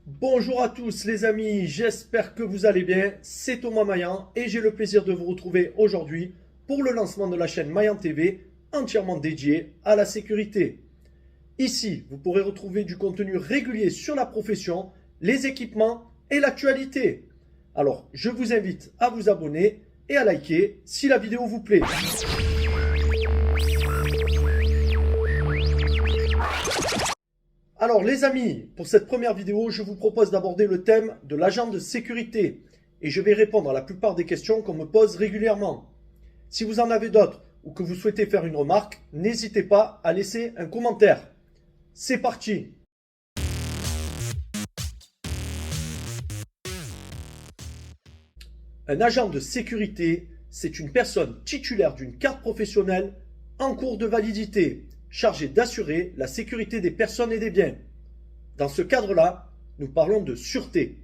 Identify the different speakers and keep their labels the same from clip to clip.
Speaker 1: Bonjour à tous les amis, j'espère que vous allez bien, c'est Thomas Maillan et j'ai le plaisir de vous retrouver aujourd'hui pour le lancement de la chaîne Maillan TV entièrement dédiée à la sécurité. Ici, vous pourrez retrouver du contenu régulier sur la profession, les équipements et l'actualité. Alors, je vous invite à vous abonner et à liker si la vidéo vous plaît. Alors les amis, pour cette première vidéo, je vous propose d'aborder le thème de l'agent de sécurité et je vais répondre à la plupart des questions qu'on me pose régulièrement. Si vous en avez d'autres ou que vous souhaitez faire une remarque, n'hésitez pas à laisser un commentaire. C'est parti! Un agent de sécurité, c'est une personne titulaire d'une carte professionnelle en cours de validité, chargée d'assurer la sécurité des personnes et des biens. Dans ce cadre-là, nous parlons de sûreté.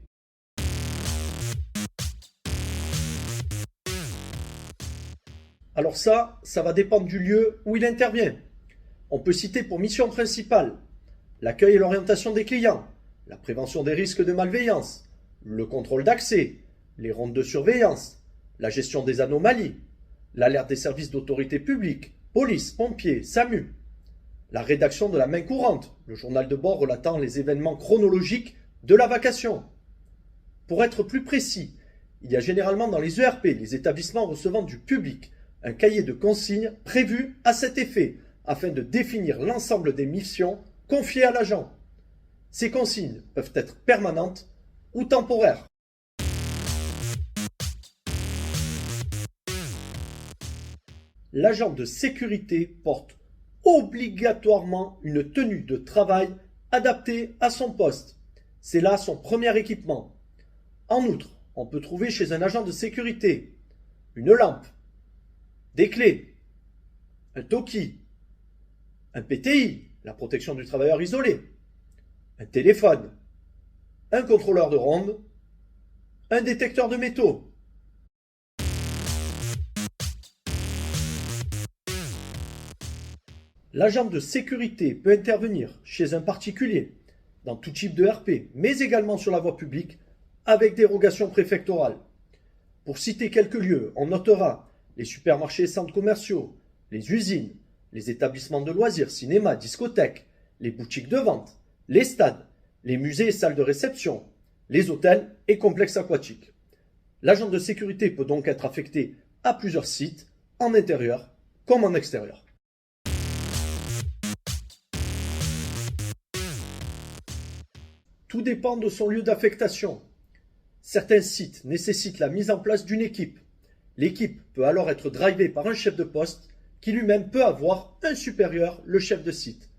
Speaker 1: Alors ça va dépendre du lieu où il intervient. On peut citer pour mission principale l'accueil et l'orientation des clients, la prévention des risques de malveillance, le contrôle d'accès, les rondes de surveillance, la gestion des anomalies, l'alerte des services d'autorité publique, police, pompiers, SAMU, la rédaction de la main courante, le journal de bord relatant les événements chronologiques de la vacation. Pour être plus précis, il y a généralement dans les ERP, les établissements recevant du public, un cahier de consignes prévu à cet effet, afin de définir l'ensemble des missions confiées à l'agent. Ces consignes peuvent être permanentes ou temporaires. L'agent de sécurité porte obligatoirement une tenue de travail adaptée à son poste. C'est là son premier équipement. En outre, on peut trouver chez un agent de sécurité une lampe, des clés, un toki, un PTI, la protection du travailleur isolé, un téléphone, un contrôleur de ronde, un détecteur de métaux. L'agent de sécurité peut intervenir chez un particulier, dans tout type de RP, mais également sur la voie publique, avec dérogation préfectorale. Pour citer quelques lieux, on notera les supermarchés et centres commerciaux, les usines, les établissements de loisirs, cinémas, discothèques, les boutiques de vente, les stades, les musées et salles de réception, les hôtels et complexes aquatiques. L'agent de sécurité peut donc être affecté à plusieurs sites, en intérieur comme en extérieur. Tout dépend de son lieu d'affectation. Certains sites nécessitent la mise en place d'une équipe. L'équipe peut alors être drivée par un chef de poste qui lui-même peut avoir un supérieur, le chef de site.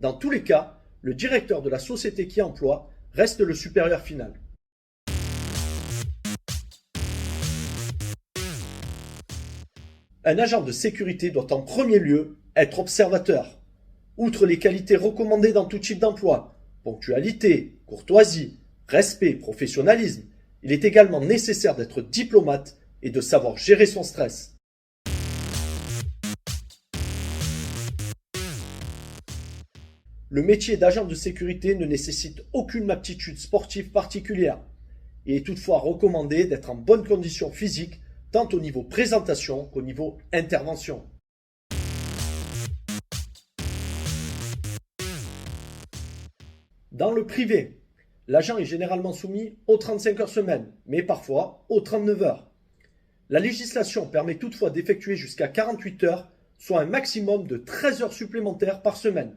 Speaker 1: Dans tous les cas, le directeur de la société qui emploie reste le supérieur final. Un agent de sécurité doit en premier lieu être observateur. Outre les qualités recommandées dans tout type d'emploi, ponctualité, courtoisie, respect, professionnalisme, il est également nécessaire d'être diplomate et de savoir gérer son stress. Le métier d'agent de sécurité ne nécessite aucune aptitude sportive particulière. Il est toutefois recommandé d'être en bonne condition physique tant au niveau présentation qu'au niveau intervention. Dans le privé, l'agent est généralement soumis aux 35 heures semaine, mais parfois aux 39 heures. La législation permet toutefois d'effectuer jusqu'à 48 heures, soit un maximum de 13 heures supplémentaires par semaine.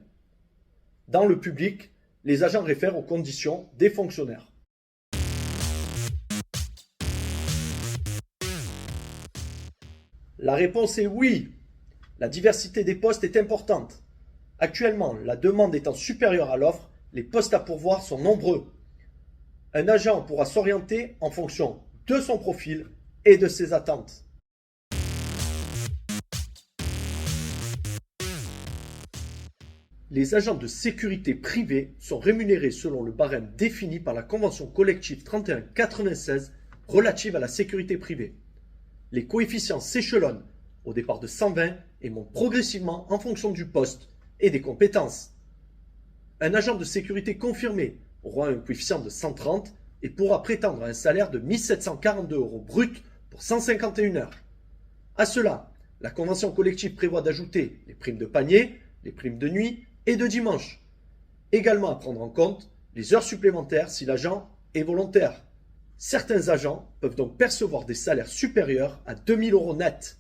Speaker 1: Dans le public, les agents réfèrent aux conditions des fonctionnaires. La réponse est oui. La diversité des postes est importante. Actuellement, la demande étant supérieure à l'offre, les postes à pourvoir sont nombreux. Un agent pourra s'orienter en fonction de son profil et de ses attentes. Les agents de sécurité privés sont rémunérés selon le barème défini par la Convention collective 3196 relative à la sécurité privée. Les coefficients s'échelonnent au départ de 120 et montent progressivement en fonction du poste et des compétences. Un agent de sécurité confirmé aura un coefficient de 130 et pourra prétendre à un salaire de 1 742 € brut pour 151 heures. À cela, la convention collective prévoit d'ajouter les primes de panier, les primes de nuit et de dimanche. Également à prendre en compte les heures supplémentaires si l'agent est volontaire. Certains agents peuvent donc percevoir des salaires supérieurs à 2 000 € net.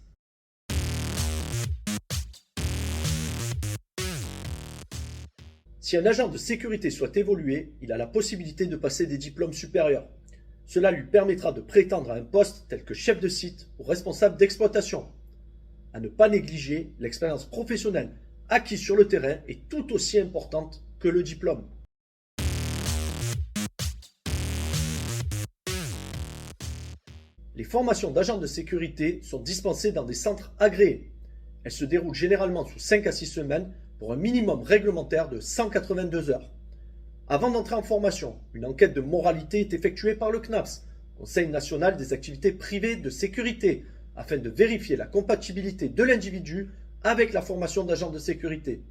Speaker 1: Si un agent de sécurité souhaite évoluer, il a la possibilité de passer des diplômes supérieurs. Cela lui permettra de prétendre à un poste tel que chef de site ou responsable d'exploitation. À ne pas négliger, l'expérience professionnelle acquise sur le terrain est tout aussi importante que le diplôme. Les formations d'agents de sécurité sont dispensées dans des centres agréés. Elles se déroulent généralement sous 5 à 6 semaines pour un minimum réglementaire de 182 heures. Avant d'entrer en formation, une enquête de moralité est effectuée par le CNAPS, Conseil national des activités privées de sécurité, afin de vérifier la compatibilité de l'individu avec la formation d'agent de sécurité.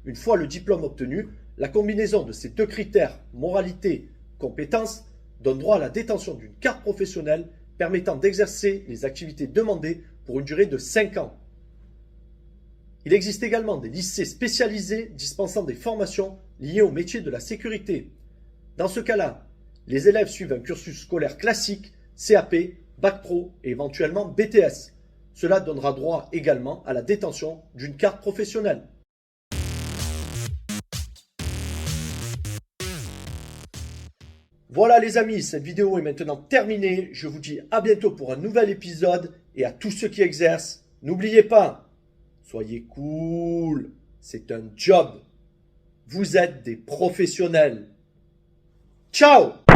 Speaker 1: Une fois le diplôme obtenu, la combinaison de ces deux critères, moralité, compétence, donne droit à la détention d'une carte professionnelle permettant d'exercer les activités demandées pour une durée de 5 ans. Il existe également des lycées spécialisés dispensant des formations liées au métier de la sécurité. Dans ce cas-là, les élèves suivent un cursus scolaire classique, CAP, Bac Pro et éventuellement BTS. Cela donnera droit également à la détention d'une carte professionnelle. Voilà les amis, cette vidéo est maintenant terminée. Je vous dis à bientôt pour un nouvel épisode et à tous ceux qui exercent, n'oubliez pas, soyez cool, c'est un job. Vous êtes des professionnels. Ciao!